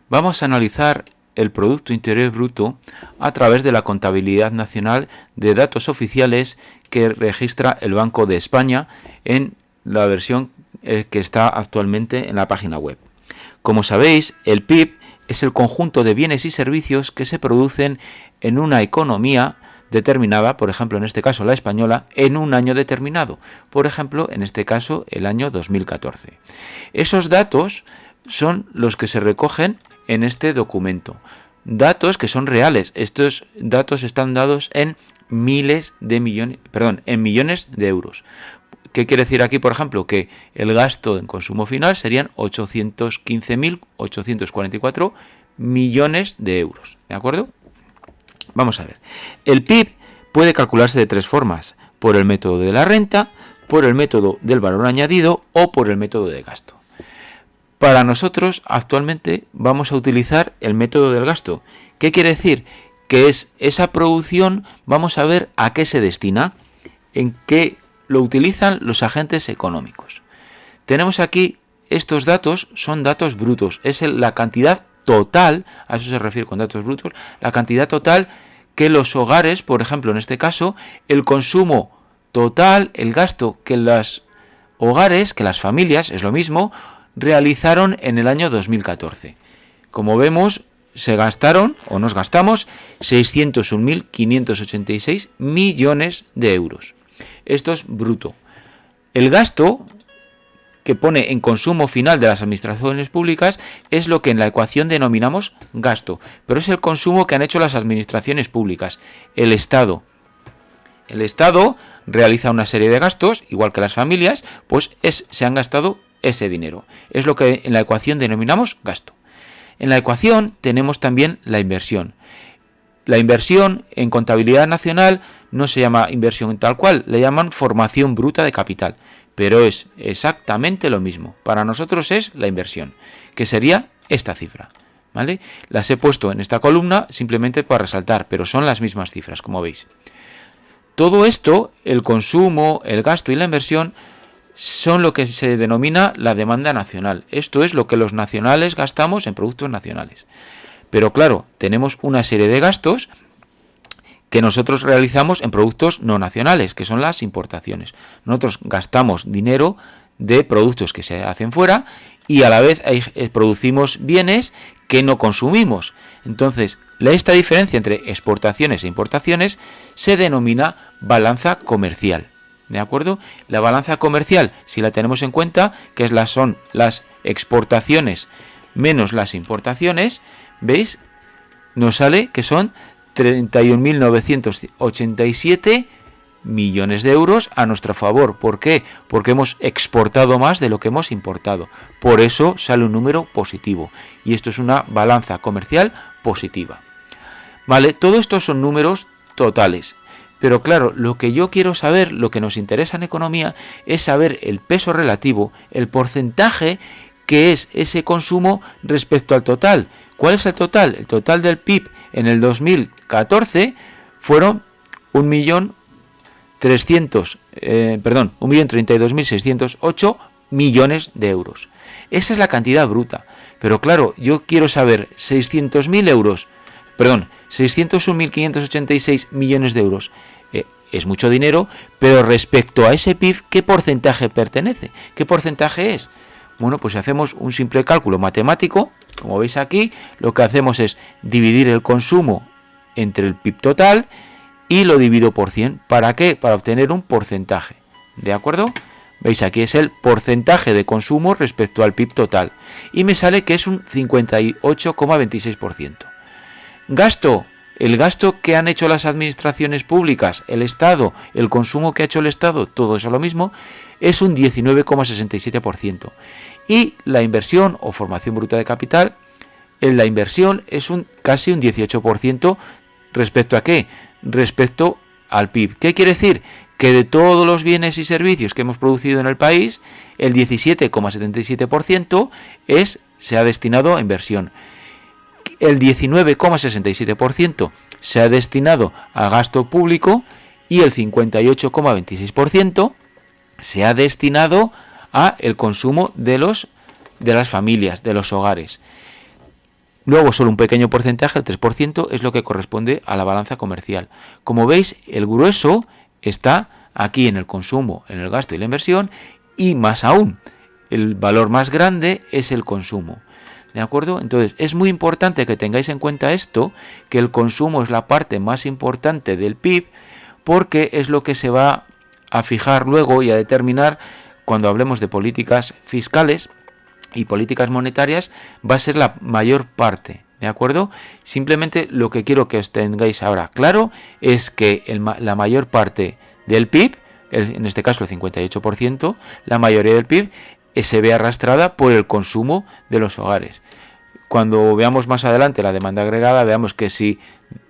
Vamos a analizar el Producto Interior Bruto a través de la contabilidad nacional de datos oficiales que registra el Banco de España en la versión que está actualmente en la página web. Como sabéis, el PIB es el conjunto de bienes y servicios que se producen en una economía determinada, por ejemplo, en este caso la española, en un año determinado, por ejemplo, en este caso el año 2014. Esos datos son los que se recogen en este documento. Datos que son reales. Estos datos están dados en millones de euros. ¿Qué quiere decir aquí, por ejemplo? Que el gasto en consumo final serían 815.844 millones de euros. ¿De acuerdo? Vamos a ver. El PIB puede calcularse de tres formas: por el método de la renta, por el método del valor añadido o por el método de gasto. Para nosotros, actualmente, vamos a utilizar el método del gasto. ¿Qué quiere decir? Que es esa producción, vamos a ver a qué se destina, en qué lo utilizan los agentes económicos. Tenemos aquí estos datos, son datos brutos, es la cantidad total, a eso se refiere con datos brutos, la cantidad total que los hogares, por ejemplo, en este caso, el consumo total, el gasto que los hogares, que las familias, es lo mismo, realizaron en el año 2014. Como vemos, se gastaron, o nos gastamos, 601.586 millones de euros. Esto es bruto. El gasto que pone en consumo final de las administraciones públicas es lo que en la ecuación denominamos gasto, pero es el consumo que han hecho las administraciones públicas, el Estado. El Estado realiza una serie de gastos, igual que las familias, pues se han gastado ese dinero. Es lo que en la ecuación denominamos gasto. En la ecuación tenemos también la inversión. La inversión en contabilidad nacional no se llama inversión tal cual, le llaman formación bruta de capital, pero es exactamente lo mismo. Para nosotros es la inversión, que sería esta cifra, ¿vale? Las he puesto en esta columna simplemente para resaltar, pero son las mismas cifras, como veis. Todo esto, el consumo, el gasto y la inversión, son lo que se denomina la demanda nacional. Esto es lo que los nacionales gastamos en productos nacionales. Pero claro, tenemos una serie de gastos que nosotros realizamos en productos no nacionales, que son las importaciones. Nosotros gastamos dinero de productos que se hacen fuera y a la vez producimos bienes que no consumimos. Entonces, esta diferencia entre exportaciones e importaciones se denomina balanza comercial. ¿De acuerdo? La balanza comercial, si la tenemos en cuenta, que son las exportaciones menos las importaciones, ¿veis? Nos sale que son 31.987 millones de euros a nuestro favor. ¿Por qué? Porque hemos exportado más de lo que hemos importado. Por eso sale un número positivo. Y esto es una balanza comercial positiva. Vale, todo esto son números totales. Pero claro, lo que yo quiero saber, lo que nos interesa en economía, es saber el peso relativo, el porcentaje que es ese consumo respecto al total. ¿Cuál es el total? El total del PIB en el 2014 fueron 1.032.608 millones de euros. Esa es la cantidad bruta. Pero claro, yo quiero saber 601.586 millones de euros. Es mucho dinero, pero respecto a ese PIB, ¿qué porcentaje pertenece? ¿Qué porcentaje es? Bueno, pues si hacemos un simple cálculo matemático, como veis aquí, lo que hacemos es dividir el consumo entre el PIB total y lo divido por 100. ¿Para qué? Para obtener un porcentaje. ¿De acuerdo? Veis, aquí es el porcentaje de consumo respecto al PIB total. Y me sale que es un 58,26%. Gasto. El gasto que han hecho las administraciones públicas, el Estado, el consumo que ha hecho el Estado, todo eso lo mismo, es un 19,67%. Y la inversión o formación bruta de capital, en la inversión es casi un 18%. ¿Respecto a qué? Respecto al PIB. ¿Qué quiere decir? Que de todos los bienes y servicios que hemos producido en el país, el 17,77% se ha destinado a inversión. El 19,67% se ha destinado a gasto público y el 58,26% se ha destinado a el consumo de las familias, de los hogares. Luego solo un pequeño porcentaje, el 3%, es lo que corresponde a la balanza comercial. Como veis, el grueso está aquí en el consumo, en el gasto y la inversión, y más aún, el valor más grande es el consumo. ¿De acuerdo? Entonces, es muy importante que tengáis en cuenta esto, que el consumo es la parte más importante del PIB, porque es lo que se va a fijar luego y a determinar cuando hablemos de políticas fiscales y políticas monetarias, va a ser la mayor parte. ¿De acuerdo? Simplemente lo que quiero que os tengáis ahora claro es que la mayor parte del PIB, en este caso el 58%, la mayoría del PIB se ve arrastrada por el consumo de los hogares. Cuando veamos más adelante la demanda agregada, veamos que si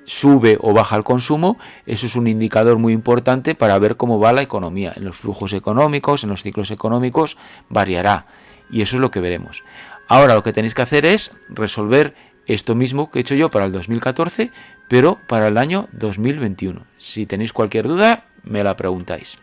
sube o baja el consumo, eso es un indicador muy importante para ver cómo va la economía. En los flujos económicos, en los ciclos económicos, variará. Y eso es lo que veremos. Ahora lo que tenéis que hacer es resolver esto mismo que he hecho yo para el 2014, pero para el año 2021. Si tenéis cualquier duda, me la preguntáis.